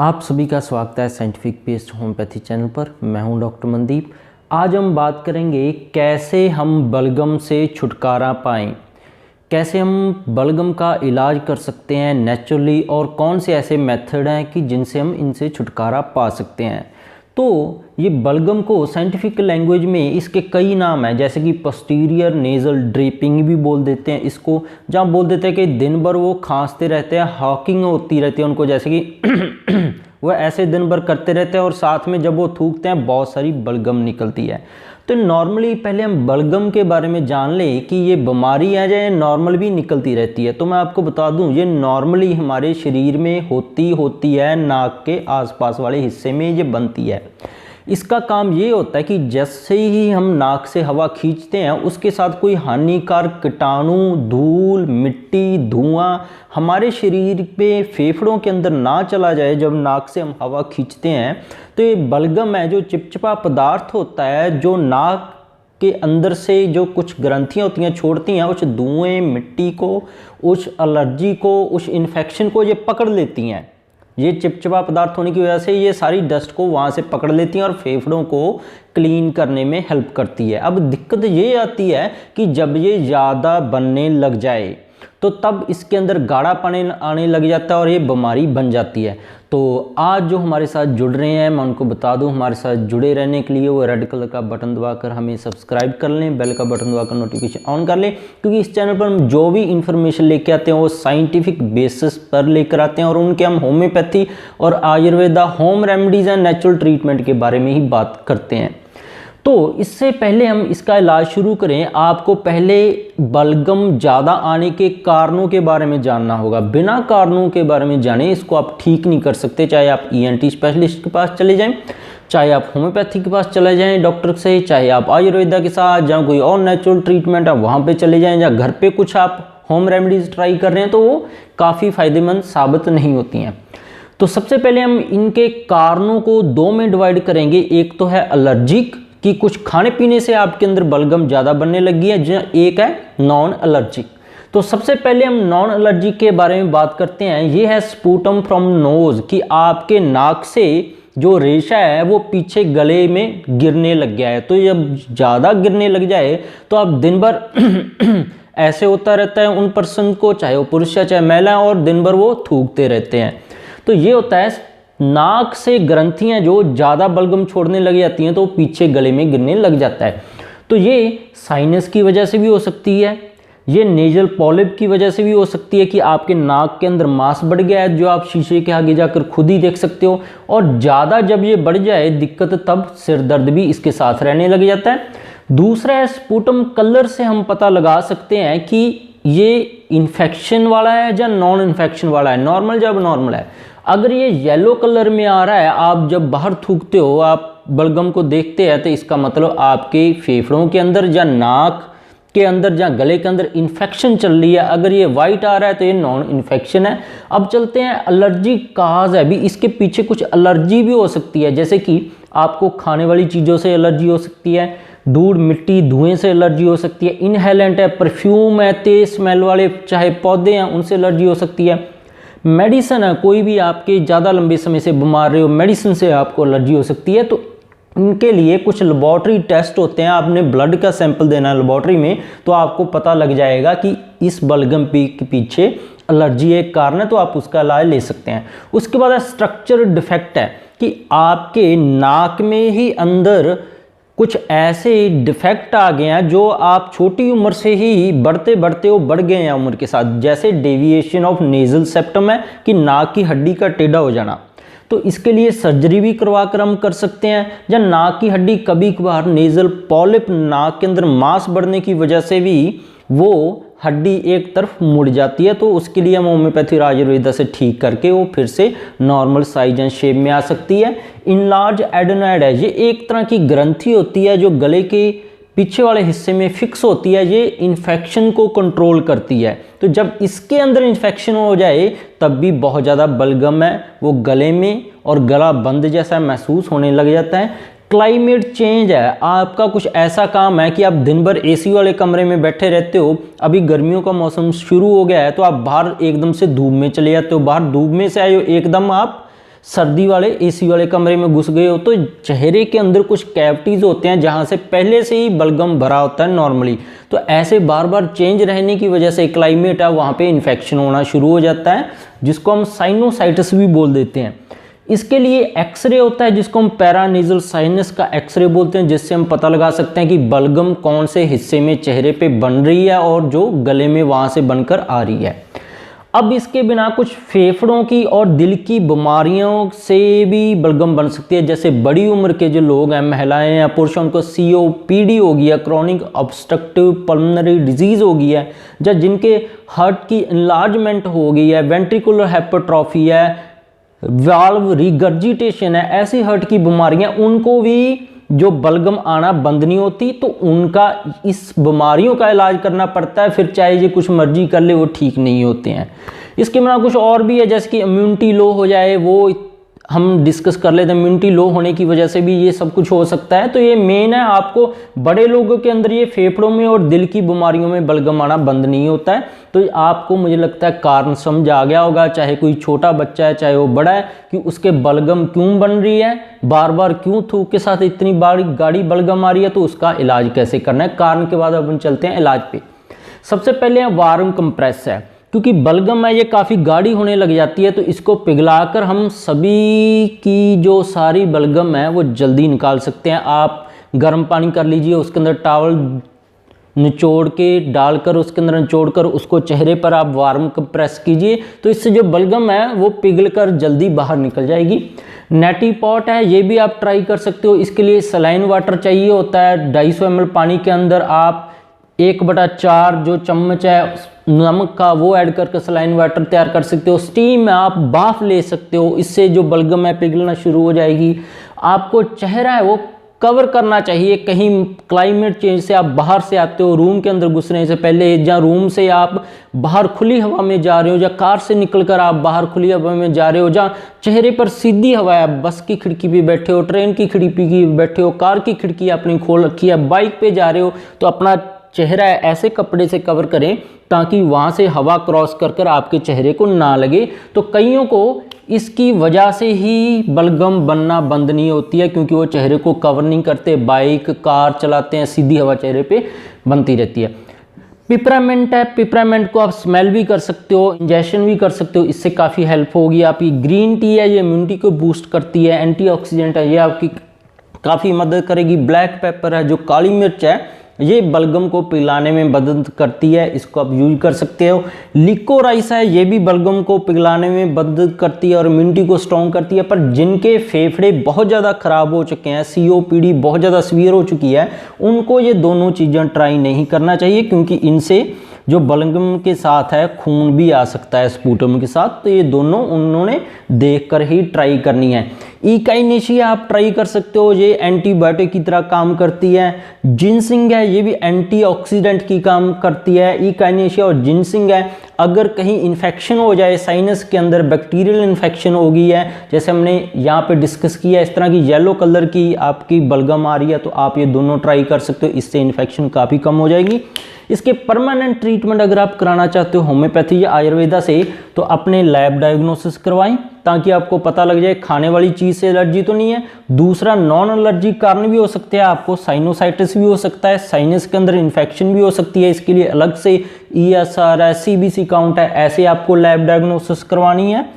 आप सभी का स्वागत है साइंटिफिक बेस्ड होम्योपैथी चैनल पर। मैं हूं डॉक्टर मनदीप। आज हम बात करेंगे कैसे हम बलगम से छुटकारा पाएं, कैसे हम बलगम का इलाज कर सकते हैं नेचुरली और कौन से ऐसे मेथड हैं कि जिनसे हम इनसे छुटकारा पा सकते हैं। तो ये बलगम को साइंटिफिक लैंग्वेज में इसके कई नाम हैं, जैसे कि पोस्टीरियर नेज़ल ड्रेपिंग भी बोल देते हैं इसको, जहाँ बोल देते हैं कि दिन भर वो खांसते रहते हैं, हॉकिंग होती रहती है उनको, जैसे कि वह ऐसे दिन भर करते रहते हैं और साथ में जब वो थूकते हैं बहुत सारी बलगम निकलती है। तो नॉर्मली पहले हम बलगम के बारे में जान लें कि ये बीमारी है या नॉर्मल भी निकलती रहती है। तो मैं आपको बता दूं, ये नॉर्मली हमारे शरीर में होती है, नाक के आसपास वाले हिस्से में ये बनती है। इसका काम ये होता है कि जैसे ही हम नाक से हवा खींचते हैं उसके साथ कोई हानिकारक कीटाणु, धूल, मिट्टी, धुआं हमारे शरीर पे फेफड़ों के अंदर ना चला जाए। जब नाक से हम हवा खींचते हैं तो ये बलगम है, जो चिपचिपा पदार्थ होता है, जो नाक के अंदर से जो कुछ ग्रंथियां होती हैं छोड़ती हैं, उस धुएं, मिट्टी को, उस एलर्जी को, उस इन्फेक्शन को ये पकड़ लेती हैं। ये चिपचिपा पदार्थ होने की वजह से ये सारी डस्ट को वहाँ से पकड़ लेती हैं और फेफड़ों को क्लीन करने में हेल्प करती है। अब दिक्कत ये आती है कि जब ये ज़्यादा बनने लग जाए तो तब इसके अंदर गाढ़ापन आने लग जाता है और ये बीमारी बन जाती है। तो आज जो हमारे साथ जुड़ रहे हैं, मैं उनको बता दूं, हमारे साथ जुड़े रहने के लिए वो रेड कलर का बटन दबाकर हमें सब्सक्राइब कर लें, बेल का बटन दबाकर नोटिफिकेशन ऑन कर लें, क्योंकि इस चैनल पर हम जो भी इन्फॉर्मेशन लेके आते हैं वो साइंटिफिक बेसिस पर लेकर आते हैं और उनके हम होम्योपैथी और Ayurveda, home remedies and natural treatment के बारे में ही बात करते हैं। तो इससे पहले हम इसका इलाज शुरू करें, आपको पहले बलगम ज़्यादा आने के कारणों के बारे में जानना होगा। बिना कारणों के बारे में जाने इसको आप ठीक नहीं कर सकते। चाहे आप ENT स्पेशलिस्ट के पास चले जाएं, चाहे आप होम्योपैथी के पास चले जाएं डॉक्टर से, चाहे आप आयुर्वेदा के साथ, जहाँ कोई और नेचुरल ट्रीटमेंट है वहाँ पर चले जाएँ, या घर पर कुछ आप होम रेमेडीज़ ट्राई कर रहे हैं तो वो काफ़ी फ़ायदेमंद साबित नहीं होती हैं। तो सबसे पहले हम इनके कारणों को दो में डिवाइड करेंगे। एक तो है एलर्जिक, कि कुछ खाने पीने से आपके अंदर बलगम ज़्यादा बनने लगी है, एक है नॉन एलर्जिक। तो सबसे पहले हम नॉन एलर्जिक के बारे में बात करते हैं। ये है स्पूटम फ्रॉम नोज, कि आपके नाक से जो रेशा है वो पीछे गले में गिरने लग गया है। तो जब ज़्यादा गिरने लग जाए तो आप दिन भर ऐसे होता रहता है उन पर्सन को, चाहे वो पुरुष या चाहे महिला, और दिन भर वो थूकते रहते हैं। तो ये होता है नाक से ग्रंथियां जो ज़्यादा बलगम छोड़ने लग जाती हैं तो पीछे गले में गिरने लग जाता है। तो ये साइनस की वजह से भी हो सकती है, ये नेजल पॉलिप की वजह से भी हो सकती है कि आपके नाक के अंदर मांस बढ़ गया है, जो आप शीशे के आगे जाकर खुद ही देख सकते हो। और ज़्यादा जब ये बढ़ जाए दिक्कत, तब सिर दर्द भी इसके साथ रहने लग जाता है। दूसरा है स्पूटम कलर से हम पता लगा सकते हैं कि ये इन्फेक्शन वाला है या नॉन इन्फेक्शन वाला है, नॉर्मल जब नॉर्मल है। अगर ये येलो कलर में आ रहा है, आप जब बाहर थूकते हो, आप बलगम को देखते हैं, तो इसका मतलब आपके फेफड़ों के अंदर या नाक के अंदर या गले के अंदर इन्फेक्शन चल रही है। अगर ये वाइट आ रहा है तो ये नॉन इन्फेक्शन है। अब चलते हैं एलर्जी काज है, भी इसके पीछे कुछ एलर्जी भी हो सकती है, जैसे कि आपको खाने वाली चीज़ों से एलर्जी हो सकती है, धूल, मिट्टी, धुएं से एलर्जी हो सकती है, इनहेलेंट है, परफ्यूम है, तेज स्मेल वाले चाहे पौधे हैं उनसे एलर्जी हो सकती है, मेडिसिन है, कोई भी आपके ज़्यादा लंबे समय से बीमार रहे हो, मेडिसिन से आपको एलर्जी हो सकती है। तो इनके लिए कुछ लेबॉर्ट्री टेस्ट होते हैं, आपने ब्लड का सैंपल देना है लेबॉर्ट्री में, तो आपको पता लग जाएगा कि इस बलगम के पीछे एलर्जी एक कारण है, तो आप उसका इलाज ले सकते हैं। उसके बाद स्ट्रक्चर डिफेक्ट है, कि आपके नाक में ही अंदर कुछ ऐसे डिफेक्ट आ गए हैं जो आप छोटी उम्र से ही बढ़ते बढ़ते वो बढ़ गए हैं उम्र के साथ, जैसे डेविएशन ऑफ नेजल सेप्टम है, कि नाक की हड्डी का टेढ़ा हो जाना। तो इसके लिए सर्जरी भी करवा कर हम कर सकते हैं। या नाक की हड्डी कभी कभार नेजल पॉलिप, नाक के अंदर मांस बढ़ने की वजह से भी वो हड्डी एक तरफ मुड़ जाती है, तो उसके लिए हम होम्योपैथी और आयुर्वेदा से ठीक करके वो फिर से नॉर्मल साइज एंड शेप में आ सकती है। इनलार्ज एडेनॉइड है, ये एक तरह की ग्रंथि होती है जो गले के पीछे वाले हिस्से में फिक्स होती है, ये इन्फेक्शन को कंट्रोल करती है। तो जब इसके अंदर इन्फेक्शन हो जाए तब भी बहुत ज़्यादा बलगम है वो गले में, और गला बंद जैसा महसूस होने लग जाता है। क्लाइमेट चेंज है, आपका कुछ ऐसा काम है कि आप दिन भर AC वाले कमरे में बैठे रहते हो, अभी गर्मियों का मौसम शुरू हो गया है तो आप बाहर एकदम से धूप में चले जाते हो, बाहर धूप में से आए हो एकदम आप सर्दी वाले एसी वाले कमरे में घुस गए हो तो चेहरे के अंदर कुछ कैविटीज़ होते हैं जहाँ से पहले से ही बलगम भरा होता है नॉर्मली। तो ऐसे बार बार चेंज रहने की वजह से क्लाइमेट है वहाँ पे इन्फेक्शन होना शुरू हो जाता है, जिसको हम साइनोसाइटिस भी बोल देते हैं। इसके लिए एक्सरे होता है जिसको हम पैरानेजल साइनस का एक्सरे बोलते हैं, जिससे हम पता लगा सकते हैं कि बलगम कौन से हिस्से में चेहरे पे बन रही है और जो गले में वहाँ से बनकर आ रही है। अब इसके बिना कुछ फेफड़ों की और दिल की बीमारियों से भी बलगम बन सकती है। जैसे बड़ी उम्र के जो लोग हैं, महिलाएं या पुरुष, उनको COPD हो गया, क्रॉनिक ऑब्स्ट्रक्टिव पल्मोनरी डिजीज़ हो गई है, या जिनके हार्ट की इनलार्जमेंट हो गई है, वेंट्रिकुलर हाइपरट्रॉफी है, वाल्व रिगर्जिटेशन है, ऐसी हार्ट की बीमारियां, उनको भी जो बलगम आना बंद नहीं होती, तो उनका इस बीमारियों का इलाज करना पड़ता है। फिर चाहे ये कुछ मर्जी कर ले, वो ठीक नहीं होते हैं। इसके बिना कुछ और भी है, जैसे कि इम्यूनिटी लो हो जाए, वो हम डिस्कस कर लेते हैं। इम्यूनिटी लो होने की वजह से भी ये सब कुछ हो सकता है। तो ये मेन है, आपको बड़े लोगों के अंदर ये फेफड़ों में और दिल की बीमारियों में बलगम आना बंद नहीं होता है। तो आपको मुझे लगता है कारण समझ आ गया होगा, चाहे कोई छोटा बच्चा है चाहे वो बड़ा है, कि उसके बलगम क्यों बन रही है, बार बार क्यों थूक के साथ इतनी बारी गाढ़ी बलगम आ रही है, तो उसका इलाज कैसे करना है। कारण के बाद अपन चलते हैं इलाज पे। सबसे पहले वार्म कंप्रेस है, क्योंकि बलगम है ये काफ़ी गाढ़ी होने लग जाती है, तो इसको पिघलाकर हम सभी की जो सारी बलगम है वो जल्दी निकाल सकते हैं। आप गर्म पानी कर लीजिए, उसके अंदर टॉवल निचोड़ के डालकर, उसके अंदर निचोड़कर उसको चेहरे पर आप वार्म कंप्रेस कीजिए, तो इससे जो बलगम है वो पिघलकर जल्दी बाहर निकल जाएगी। नेटी पॉट है, ये भी आप ट्राई कर सकते हो। इसके लिए सलाइन वाटर चाहिए होता है। 250 ml पानी के अंदर आप 1/4 जो चम्मच है नमक का वो ऐड करके सलाइन वाटर तैयार कर सकते हो। स्टीम में आप भाप ले सकते हो, इससे जो बलगम है पिघलना शुरू हो जाएगी। आपको चेहरा है वो कवर करना चाहिए। कहीं क्लाइमेट चेंज से आप बाहर से आते हो, रूम के अंदर घुसने से पहले, या रूम से आप बाहर खुली हवा में जा रहे हो, या कार से निकलकर आप बाहर खुली हवा में जा रहे हो, जहाँ चेहरे पर सीधी हवा है, बस की खिड़की पे बैठे हो, ट्रेन की खिड़की पे बैठे हो, कार की खिड़की अपनी खोल रखी है, बाइक पे जा रहे हो, तो अपना चेहरा ऐसे कपड़े से कवर करें ताकि वहाँ से हवा क्रॉस कर कर आपके चेहरे को ना लगे। तो कईयों को इसकी वजह से ही बलगम बनना बंद नहीं होती है, क्योंकि वो चेहरे को कवर नहीं करते, बाइक कार चलाते हैं, सीधी हवा चेहरे पे बनती रहती है। पिपरामेंट है, पिपरामेंट को आप स्मेल भी कर सकते हो, इंजेक्शन भी कर सकते हो, इससे काफ़ी हेल्प होगी आपकी। ग्रीन टी है, ये इम्यूनिटी को बूस्ट करती है, एंटीऑक्सीडेंट है, ये आपकी काफ़ी मदद करेगी। ब्लैक पेपर है, जो काली मिर्च है, ये बलगम को पिघलाने में मदद करती है, इसको आप यूज कर सकते हो। लिकोराइस है, ये भी बलगम को पिघलाने में मदद करती है और इम्यूनिटी को स्ट्रॉन्ग करती है। पर जिनके फेफड़े बहुत ज़्यादा ख़राब हो चुके हैं, COPD बहुत ज़्यादा सीवियर हो चुकी है, उनको ये दोनों चीज़ें ट्राई नहीं करना चाहिए, क्योंकि इनसे जो बलगम के साथ है खून भी आ सकता है स्पूटम के साथ। तो ये दोनों उन्होंने देखकर ही ट्राई करनी है। इकाइनेशिया आप ट्राई कर सकते हो, ये एंटीबायोटिक की तरह काम करती है। जिनसिंग है, ये भी एंटीऑक्सीडेंट की काम करती है। इकाइनेशिया और जिनसिंग है, अगर कहीं इन्फेक्शन हो जाए साइनस के अंदर, बैक्टीरियल इन्फेक्शन हो गई है, जैसे हमने यहाँ पे डिस्कस किया, इस तरह की येलो कलर की आपकी बलगम आ रही है, तो आप ये दोनों ट्राई कर सकते हो, इससे इन्फेक्शन काफ़ी कम हो जाएगी। इसके परमानेंट ट्रीटमेंट अगर आप कराना चाहते हो होम्योपैथी या आयुर्वेदा से, तो अपने लैब डायग्नोसिस करवाएं, ताकि आपको पता लग जाए खाने वाली चीज़ से एलर्जी तो नहीं है। दूसरा, नॉन एलर्जी कारण भी हो सकते हैं, आपको साइनोसाइटिस भी हो सकता है, साइनस के अंदर इन्फेक्शन भी हो सकती है, इसके लिए अलग से ESR है, CBC काउंट है, ऐसे आपको लैब डायग्नोसिस करवानी है।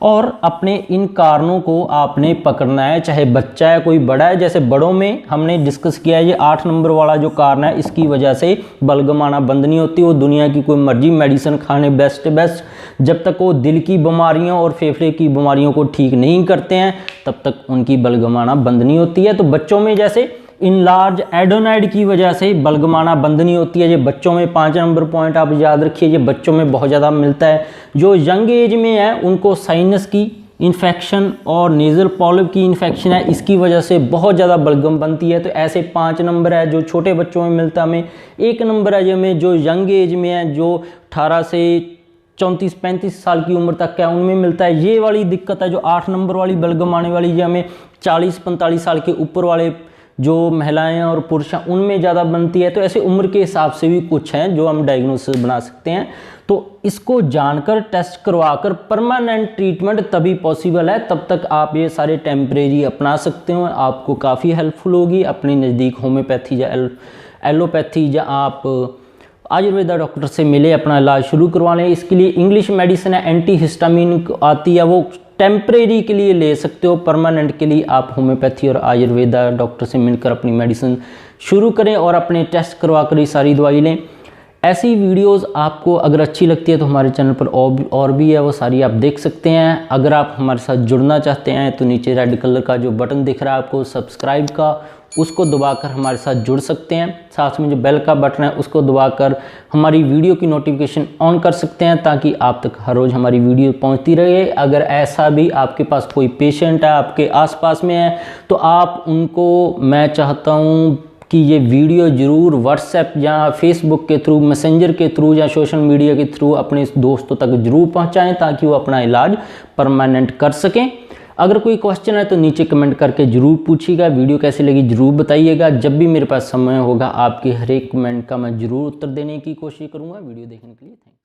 और अपने इन कारणों को आपने पकड़ना है, चाहे बच्चा है कोई बड़ा है। जैसे बड़ों में हमने डिस्कस किया है, ये 8 नंबर वाला जो कारण है, इसकी वजह से बलगम आना बंद नहीं होती। वो दुनिया की कोई मर्जी मेडिसिन खाने बेस्ट, जब तक वो दिल की बीमारियों और फेफड़े की बीमारियों को ठीक नहीं करते हैं, तब तक उनकी बलगम आना बंद नहीं होती है। तो बच्चों में जैसे इनलार्ज एडोनाइड की वजह से बलगम आना बंद नहीं होती है, ये बच्चों में 5 नंबर पॉइंट आप याद रखिए, ये बच्चों में बहुत ज़्यादा मिलता है। जो यंग एज में है उनको साइनस की इन्फेक्शन और नेज़ल पॉलिप की इन्फेक्शन है, इसकी वजह से बहुत ज़्यादा बलगम बनती है। तो ऐसे 5 नंबर है जो छोटे बच्चों में मिलता है। हमें 1 नंबर है हमें जो यंग एज में है, जो 18 से 34-35 साल की उम्र तक है, उनमें मिलता है। ये वाली दिक्कत है जो 8 नंबर वाली बलगम आने वाली, ये हमें 40-45 साल के ऊपर वाले जो महिलाएं और पुरुष हैं उनमें ज़्यादा बनती है। तो ऐसे उम्र के हिसाब से भी कुछ हैं जो हम डायग्नोसिस बना सकते हैं। तो इसको जानकर टेस्ट करवाकर परमानेंट ट्रीटमेंट तभी पॉसिबल है, तब तक आप ये सारे टेम्परेरी अपना सकते हो, आपको काफ़ी हेल्पफुल होगी। अपने नज़दीक होम्योपैथी या एलोपैथी या आप आयुर्वेदा डॉक्टर से मिले, अपना इलाज शुरू करवा लें। इसके लिए इंग्लिश मेडिसिन है, एंटी हिस्टामिन आती है, वो टेम्परेरी के लिए ले सकते हो। परमानेंट के लिए आप होम्योपैथी और आयुर्वेदा डॉक्टर से मिलकर अपनी मेडिसिन शुरू करें और अपने टेस्ट करवा कर ये सारी दवाई लें। ऐसी वीडियोस आपको अगर अच्छी लगती है तो हमारे चैनल पर और भी है, वो सारी आप देख सकते हैं। अगर आप हमारे साथ जुड़ना चाहते हैं तो नीचे रेड कलर का जो बटन दिख रहा है आपको सब्सक्राइब का, उसको दबाकर हमारे साथ जुड़ सकते हैं। साथ में जो बेल का बटन है उसको दबाकर हमारी वीडियो की नोटिफिकेशन ऑन कर सकते हैं, ताकि आप तक हर रोज़ हमारी वीडियो पहुंचती रहे। अगर ऐसा भी आपके पास कोई पेशेंट है, आपके आसपास में है, तो आप उनको, मैं चाहता हूँ कि ये वीडियो ज़रूर व्हाट्सएप या फेसबुक के थ्रू, मैसेंजर के थ्रू या सोशल मीडिया के थ्रू अपने दोस्तों तक ज़रूर पहुँचाएँ, ताकि वो अपना इलाज परमानेंट कर सकें। अगर कोई क्वेश्चन है तो नीचे कमेंट करके ज़रूर पूछिएगा। वीडियो कैसी लगी ज़रूर बताइएगा। जब भी मेरे पास समय होगा आपके हर एक कमेंट का मैं ज़रूर उत्तर देने की कोशिश करूँगा। वीडियो देखने के लिए थैंक यू।